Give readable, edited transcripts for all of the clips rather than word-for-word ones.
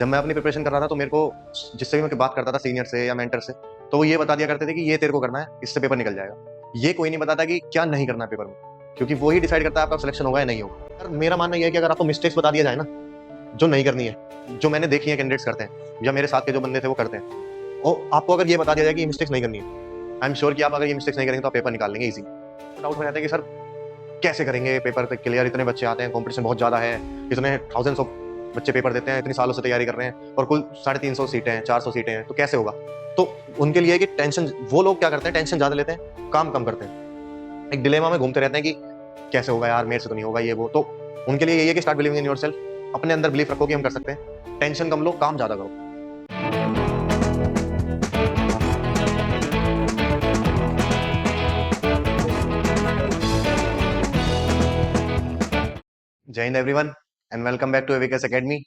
जब मैं अपनी प्रिपरेशन कर रहा था तो मेरे को जिससे भी मैं बात करता था सीनियर से या मेंटर से, तो वो ये बता दिया करते थे कि ये तेरे को करना है, इससे पेपर निकल जाएगा। ये कोई नहीं बताता कि क्या नहीं करना है पेपर में, क्योंकि वो ही डिसाइड करता है आपका सिलेक्शन होगा या नहीं होगा। यार मेरा मानना यह है कि अगर आपको मिस्टेक्स बता दिया जाए ना, जो नहीं करनी है, जो मैंने देखी है कैंडिडेट्स करते हैं या मेरे साथ के जो बंदे थे वो करते हैं, और आपको अगर ये बता दिया जाए कि ये मिस्टेक्स नहीं करनी है, आई एम श्योर कि आप अगर ये मिस्टेक्स नहीं करेंगे तो आप पेपर निकाल लेंगे इजी। डाउट हो जाता है कि सर कैसे करेंगे पेपर क्लियर, इतने बच्चे आते हैं, कंपटीशन बहुत ज्यादा है, इतने थाउजेंड्स ऑफ बच्चे पेपर देते हैं, इतनी सालों से तैयारी कर रहे हैं और कुल 350 सीटें हैं, 400 सीटें हैं, तो कैसे होगा। तो उनके लिए कि टेंशन, वो लोग क्या करते हैं, टेंशन ज्यादा लेते हैं, काम कम करते हैं, एक डिलेमा में घूमते रहते हैं कि कैसे होगा यार, मेरे से तो नहीं होगा ये वो। तो उनके लिए यही है कि स्टार्ट बिलीविंग इन योरसेल्फ, अपने अंदर बिलीफ रखो कि हम कर सकते हैं, टेंशन कम लो, काम ज्यादा करो। जय हिंद everyone and welcome back to Avikas academy.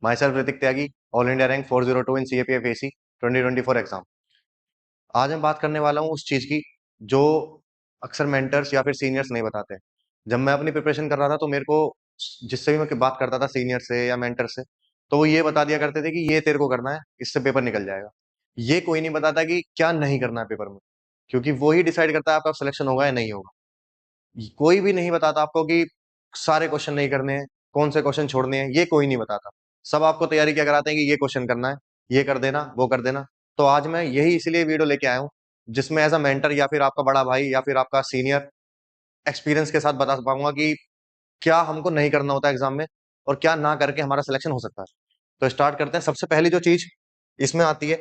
Myself Ritik Tyagi, all India rank 402 in CAPF AC 2024 exam. आज मैं बात करने वाला हूँ उस चीज की जो अक्सर मेंटर्स या फिर सीनियर्स नहीं बताते। जब मैं अपनी प्रिपरेशन कर रहा था तो मेरे को जिससे भी मैं बात करता था सीनियर से या मेंटर से, तो वो ये बता दिया करते थे कि ये तेरे को करना है, इससे पेपर निकल जाएगा। ये कोई नहीं बताता कि क्या नहीं करना है पेपर में, क्योंकि वो ही डिसाइड करता है आपका सिलेक्शन होगा या नहीं होगा। कोई भी नहीं बताता आपको कि सारे क्वेश्चन नहीं करने हैं, कौन से क्वेश्चन छोड़ने हैं, ये कोई नहीं बताता। सब आपको तैयारी क्या कराते हैं कि ये क्वेश्चन करना है, ये कर देना, वो कर देना। तो आज मैं यही इसलिए वीडियो लेके आया हूँ, जिसमें एज अ मेंटर या फिर आपका बड़ा भाई या फिर आपका सीनियर एक्सपीरियंस के साथ बता पाऊंगा कि क्या हमको नहीं करना होता एग्जाम में और क्या ना करके हमारा सिलेक्शन हो सकता है। तो स्टार्ट करते हैं। सबसे पहली जो चीज इसमें आती है,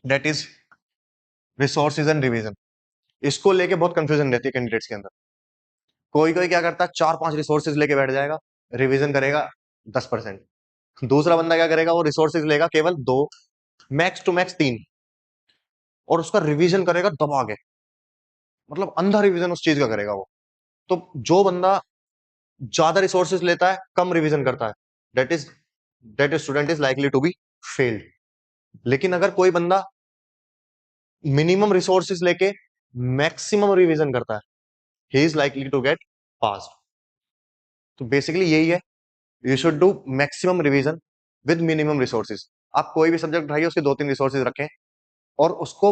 that is resources and revision. इसको लेके बहुत कंफ्यूजन रहती है कैंडिडेट्स के अंदर। कोई कोई क्या करता है, 4-5 रिसोर्सेज लेके बैठ जाएगा, रिवीजन करेगा 10%। दूसरा बंदा क्या करेगा, वो रिसोर्सेज लेगा केवल 2, मैक्स टू मैक्स 3, और उसका रिवीजन करेगा दबा के, मतलब अंधा रिवीजन उस चीज का करेगा वो। तो जो बंदा ज्यादा रिसोर्सेज लेता है, कम रिवीजन करता है, that is that student is likely to be failed. लेकिन अगर कोई बंदा मिनिमम रिसोर्सेज लेके मैक्सिमम रिवीजन करता है, he is likely to get pass. तो बेसिकली यही है, you should do maximum revision with minimum resources. आप कोई भी सब्जेक्ट उठाइए, उसके 2-3 रिसोर्सेज रखें और उसको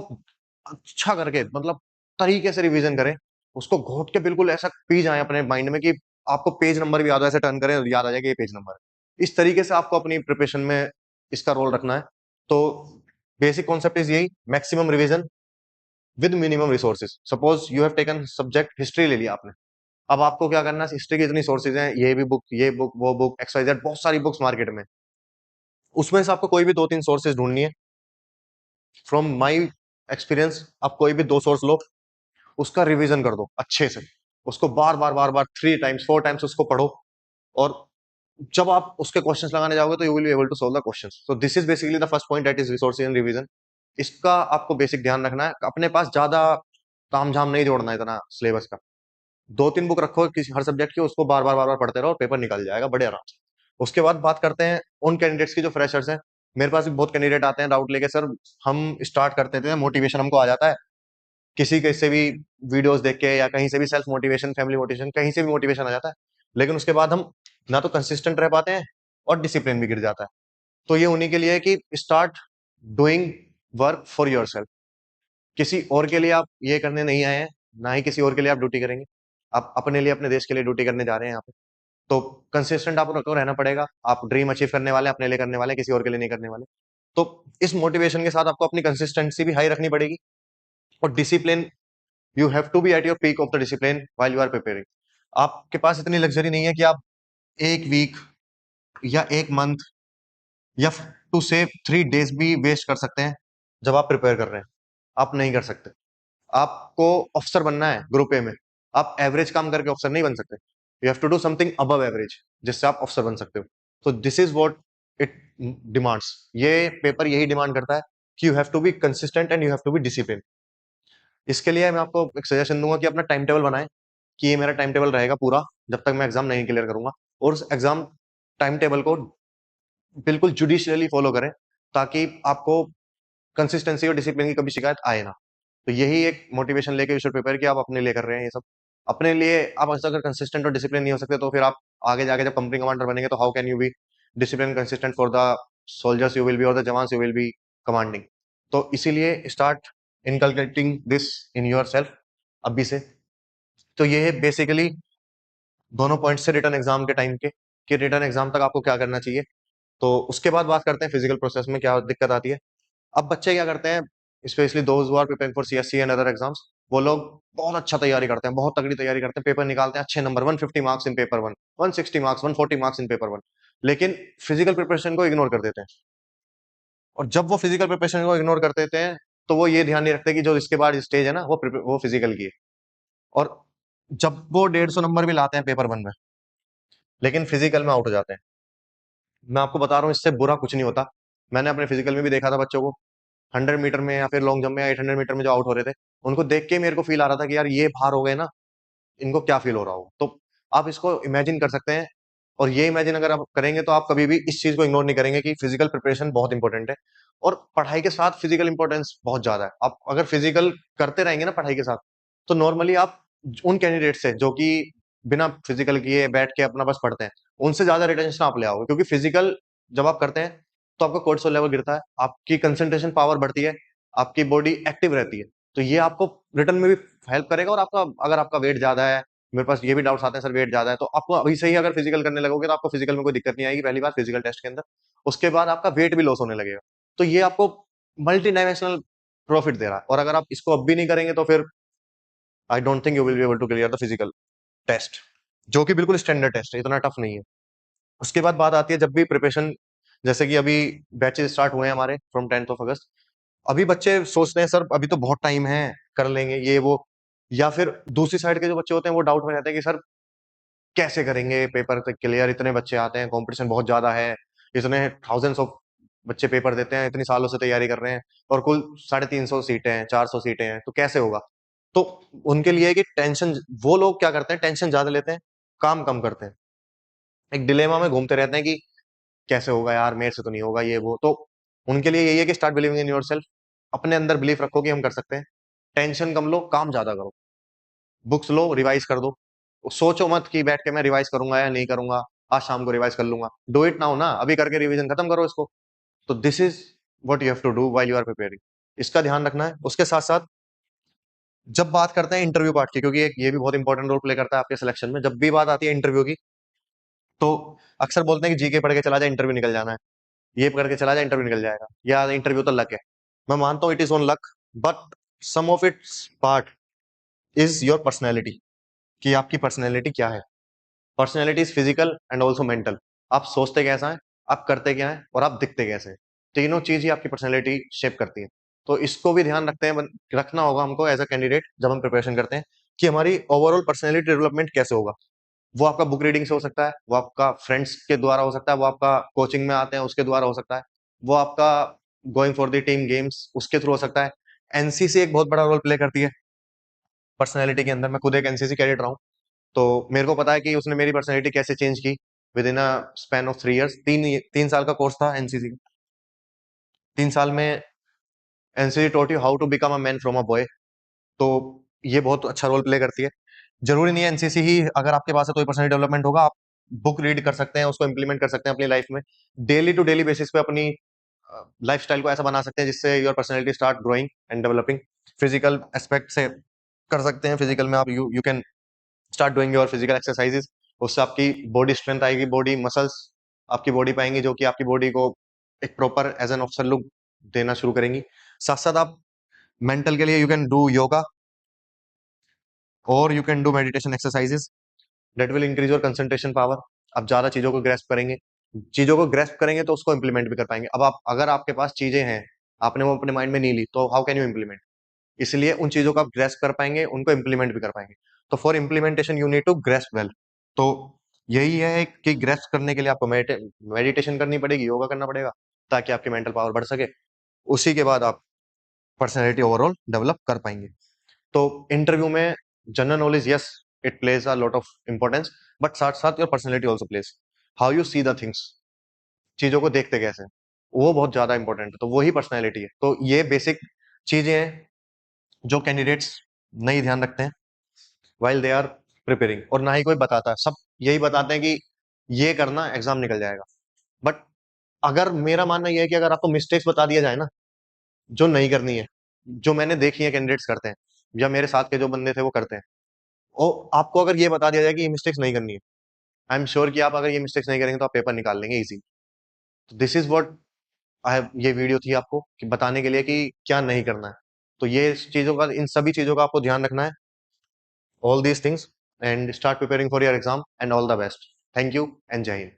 अच्छा करके, मतलब तरीके से रिवीजन करें, उसको घोट के बिल्कुल ऐसा पी जाए अपने माइंड में कि आपको पेज नंबर भी याद हो, ऐसे टर्न करें याद आ जाए कि ये पेज नंबर है। इस तरीके से आपको अपनी प्रिपरेशन में इसका रोल रखना है। तो बेसिक कॉन्सेप्ट इज यही, maximum revision with minimum resources. Suppose you have taken subject history ले लिया आपने, अब आपको क्या करना है, हिस्ट्री की इतनी सोर्सेज हैं, ये भी बुक, ये बुक, वो बुक, XYZ, बहुत सारी बुक्स मार्केट में, उसमें से आपको कोई भी 2-3 सोर्सेज ढूंढनी है। फ्रॉम माई एक्सपीरियंस, आप कोई भी 2 सोर्स लो, उसका रिवीजन कर दो अच्छे से, उसको बार बार बार बार 3 टाइम्स 4 टाइम्स उसको पढ़ो, और जब आप उसके क्वेश्चंस लगाने जाओगे तो you will be able to solve the questions. So this is basically the first point, that is resources and revision. इसका आपको बेसिक ध्यान रखना है, अपने पास ज्यादा तामझाम नहीं जोड़ना है इतना सिलेबस का। 2-3 बुक रखो किसी हर सब्जेक्ट की, उसको बार बार बार बार पढ़ते रहो, पेपर निकल जाएगा बड़े आराम से। उसके बाद बात करते हैं उन कैंडिडेट्स की जो फ्रेशर्स हैं। मेरे पास भी बहुत कैंडिडेट आते हैं डाउट लेके, सर हम स्टार्ट करते थे, मोटिवेशन हमको आ जाता है किसी के से भी वीडियोस देख के या कहीं से भी, सेल्फ मोटिवेशन, फैमिली मोटिवेशन, कहीं से भी मोटिवेशन आ जाता है, लेकिन उसके बाद हम ना तो कंसिस्टेंट रह पाते हैं और डिसिप्लिन भी गिर जाता है। तो ये उन्हीं के लिए है कि start doing work for your self. किसी और के लिए आप ये करने नहीं आए हैं, ना ही किसी और के लिए आप ड्यूटी करेंगे, आप अपने लिए, अपने देश के लिए ड्यूटी करने जा रहे हैं यहाँ पे। तो कंसिस्टेंट आपको रहना पड़ेगा। आप ड्रीम अचीव करने वाले हैं, अपने लिए करने वाले हैं, किसी और के लिए नहीं करने वाले। तो इस मोटिवेशन के साथ आपको अपनी कंसिस्टेंसी भी हाई रखनी पड़ेगी, और discipline, you have to be at your peak of the discipline while you are preparing. आपके पास इतनी लग्जरी नहीं है कि आप एक वीक या एक मंथ या टू से 3 डेज भी वेस्ट कर सकते हैं जब आप प्रिपेयर कर रहे हैं। आप नहीं कर सकते। आपको अफसर बनना है ग्रुप ए में, आप एवरेज काम करके अफसर नहीं बन सकते। You have to do something above average, जिससे आप अफसर बन सकते हो। तो this is what it demands. ये पेपर यही डिमांड करता है कि you have to be consistent and you have to be discipline. इसके लिए मैं आपको एक सजेशन दूंगा कि अपना टाइम टेबल बनाएं, कि ये मेरा टाइम टेबल रहेगा पूरा जब तक मैं एग्जाम नहीं क्लियर करूंगा, और उस एग्जाम टाइम टेबल को बिल्कुल जुडिशियली फॉलो करें, ताकि आपको कंसिस्टेंसी और डिसिप्लिन की कभी शिकायत आए ना। तो यही एक मोटिवेशन लेके यू शुड प्रिपेयर, कि आप अपने लिए कर रहे हैं ये सब अपने लिए। आप अगर कंसिस्टेंट और डिसिप्लिन नहीं हो सकते, तो फिर आप आगे जाके जब कंपनी कमांडर बनेंगे तो how can you be discipline consistent for the soldiers you will be और the jawans you will be commanding. तो इसीलिए start inculcating this in yourself अभी से। तो ये है बेसिकली दोनों पॉइंट से रिटर्न एग्जाम के टाइम के, कि रिटर्न एग्जाम तक आपको क्या करना चाहिए। तो उसके बाद बात करते हैं फिजिकल प्रोसेस में क्या दिक्कत आती है। अब बच्चे क्या करते हैं, specially those who are preparing for CSC and other exams, वो लोग बहुत अच्छा तैयारी करते हैं, बहुत तगड़ी तैयारी करते हैं, पेपर निकालते हैं अच्छे number, 150 marks in paper one, 160 marks, 140 marks in paper one, लेकिन फिजिकल प्रिपरेशन को इग्नोर कर देते हैं। और जब वो फिजिकल प्रिपरेशन को इग्नोर कर देते हैं, तो वो ये ध्यान नहीं रखते कि जो इसके बाद स्टेज है ना, वो फिजिकल की है। और जब वो 150 नंबर भी लाते हैं पेपर वन में, लेकिन फिजिकल में आउट हो जाते हैं, मैं आपको बता रहा हूँ इससे बुरा कुछ नहीं होता। मैंने अपने फिजिकल में भी देखा था बच्चों को, 100 मीटर में या फिर लॉन्ग जंप में या 800 मीटर में जो आउट हो रहे थे, उनको देख के मेरे को फील आ रहा था कि यार ये बाहर हो गए ना, इनको क्या फील हो रहा होगा। तो आप इसको इमेजिन कर सकते हैं। और ये इमेजिन अगर आप करेंगे तो आप कभी भी इस चीज को इग्नोर नहीं करेंगे कि फिजिकल प्रिपरेशन बहुत इंपॉर्टेंट है। और पढ़ाई के साथ फिजिकल इंपॉर्टेंस बहुत ज्यादा है। आप अगर फिजिकल करते रहेंगे ना पढ़ाई के साथ, तो नॉर्मली आप उन कैंडिडेट से जो कि बिना फिजिकल किए बैठ के अपना बस पढ़ते हैं, उनसे ज्यादा रिटेंशन आप ले आओगे। क्योंकि फिजिकल जब आप करते हैं तो आपका कोर्टिसोल लेवल गिरता है, आपकी कंसंट्रेशन पावर बढ़ती है, आपकी बॉडी एक्टिव रहती है। तो ये आपको रिटर्न में भी हेल्प करेगा। और आपका अगर आपका वेट ज्यादा है, मेरे पास ये भी डाउट्स आते हैं सर वेट ज्यादा है, तो आपको अभी से ही अगर फिजिकल करने लगोगे तो आपको फिजिकल में कोई दिक्कत नहीं आएगी पहली बार फिजिकल टेस्ट के अंदर। उसके बाद आपका वेट भी लॉस होने लगेगा। तो ये आपको मल्टी डायमेंशनल प्रॉफिट दे रहा है। और अगर आप इसको अब भी नहीं करेंगे तो फिर I don't think you will be able to clear the physical test, जो कि बिल्कुल स्टैंडर्ड टेस्ट है, इतना टफ नहीं है। उसके बाद बात आती है जब भी प्रिपरेशन, जैसे कि अभी बैचेस स्टार्ट हुए हैं हमारे फ्रॉम 10th of August। अभी बच्चे सोचते हैं सर अभी तो बहुत टाइम है, कर लेंगे ये वो। या फिर दूसरी साइड के जो बच्चे होते हैं वो डाउट में रहते हैं कि सर कैसे करेंगे पेपर क्लियर, इतने बच्चे आते हैं, कंपटीशन बहुत ज्यादा है, इतने थाउजेंड्स ऑफ बच्चे पेपर देते हैं, इतनी सालों से तैयारी कर रहे हैं, और कुल 350 सीटें हैं, 400 सीटें हैं, तो कैसे होगा। तो उनके लिए कि टेंशन, वो लोग क्या करते हैं टेंशन ज्यादा लेते हैं, काम कम करते हैं, एक डिलेमा में घूमते रहते हैं कि कैसे होगा यार, मेरे से तो नहीं होगा ये वो। तो उनके लिए यही है कि start believing in your self, अपने अंदर बिलीफ रखो कि हम कर सकते हैं, टेंशन कम लो, काम ज्यादा करो, बुक्स लो, रिवाइज कर दो। सोचो मत कि बैठ के मैं रिवाइज करूंगा या नहीं करूंगा, आज शाम को रिवाइज कर लूंगा। डू इट नाउ ना, अभी करके रिवीजन खत्म करो इसको। तो this is what you have to do while you are preparing, इसका ध्यान रखना है। उसके साथ साथ जब बात करते हैं इंटरव्यू पार्ट की, क्योंकि ये भी बहुत इंपॉर्टेंट रोल प्ले करता है आपके सिलेक्शन में, जब भी बात आती है इंटरव्यू की, तो अक्सर बोलते हैं कि जीके पढ़ के चला जाए इंटरव्यू निकल जाना है, ये पढ़ के चला जाए इंटरव्यू निकल जाएगा, या इंटरव्यू तो लक है। मैं मानता हूँ it is on luck, but some of its part is your personality, कि आपकी पर्सनैलिटी क्या है। Personality is physical and also mental. आप सोचते कैसा है, आप करते क्या है, और आप दिखते कैसे हैं, तीनों चीज ही आपकी पर्सनैलिटी शेप करती है। तो इसको भी ध्यान रखना होगा हमको एज अ कैंडिडेट जब हम प्रिपरेशन करते हैं, कि हमारी ओवरऑल पर्सनैलिटी डेवलपमेंट कैसे होगा। वो आपका बुक रीडिंग से हो सकता है, वो आपका फ्रेंड्स के द्वारा हो सकता है, वो आपका कोचिंग में आते हैं उसके द्वारा हो सकता है, वो आपका going for the team games उसके थ्रू हो सकता है। एनसीसी एक बहुत बड़ा रोल प्ले करती है पर्सनैलिटी के अंदर। मैं खुद एक एनसीसी कैडेट रहा हूँ, तो मेरे को पता है कि उसने मेरी पर्सनैलिटी कैसे चेंज की with in a span of 3 years. 3 साल का कोर्स था एनसीसी का। 3 साल में NCC taught you how to become a man from a boy. तो ये बहुत अच्छा रोल प्ले करती है। जरूरी नहीं है एनसीसी ही अगर आपके पास है तो ही पर्सनल डेवलपमेंट होगा। आप बुक रीड कर सकते हैं, उसको इंप्लीमेंट कर सकते हैं अपनी लाइफ में, डेली टू डेली बेसिस पे अपनी लाइफस्टाइल को ऐसा बना सकते हैं जिससे your personality start growing and developing. Physical aspect से कर सकते हैं, फिजिकल में आप you can start doing your physical exercises, उससे आपकी बॉडी स्ट्रेंथ आएगी, बॉडी मसल्स आपकी बॉडी पाएंगी, जो कि आपकी बॉडी को एक proper as an officer look देना शुरू करेंगी। साथ साथ आप मेंटल के लिए यू कैन डू योगा और you can do meditation exercises that will increase your concentration power. आप ज्यादा चीजों को ग्रेस्प करेंगे, चीजों को ग्रेस्प करेंगे तो उसको इंप्लीमेंट भी कर पाएंगे। अब आप अगर आपके पास चीजें हैं, आपने वो अपने माइंड में नहीं ली, तो हाउ कैन यू इंप्लीमेंट। इसलिए उन चीजों को आप ग्रेस्प कर पाएंगे, उनको इंप्लीमेंट भी कर पाएंगे। तो for implementation you need to grasp well. तो यही है कि ग्रेस्प करने के लिए आपको मेडिटेशन करनी पड़ेगी, योगा करना पड़ेगा, ताकि आपकी मेंटल पावर बढ़ सके। उसी के बाद आप पर्सनैलिटी ओवरऑल डेवलप कर पाएंगे। तो इंटरव्यू में general knowledge, yes, it plays a lot of importance, but साथ साथ your personality also plays, how you see the things, चीजों को देखते कैसे, वो बहुत ज्यादा इंपॉर्टेंट है। तो वही पर्सनैलिटी है। तो ये बेसिक चीजें हैं जो कैंडिडेट्स नहीं ध्यान रखते हैं वाइल दे आर प्रिपेयरिंग, और ना ही कोई बताता है। सब यही बताते हैं कि ये करना एग्जाम निकल जाएगा, बट अगर मेरा मानना यह है कि अगर आपको मिस्टेक्स बता दिया जाए ना, जो नहीं करनी है, जो मैंने देखी है कैंडिडेट्स करते हैं, या मेरे साथ के जो बंदे थे वो करते हैं, और आपको अगर ये बता दिया जाए कि ये मिस्टेक्स नहीं करनी है, आई एम श्योर कि आप अगर ये मिस्टेक्स नहीं करेंगे तो आप पेपर निकाल लेंगे इजी। तो this is what I have, ये वीडियो थी आपको कि बताने के लिए कि क्या नहीं करना है। तो ये इस चीजों का, इन सभी चीजों का आपको ध्यान रखना है, all these things, and start preparing for your exam, and all the best. Thank you and जय हिंद।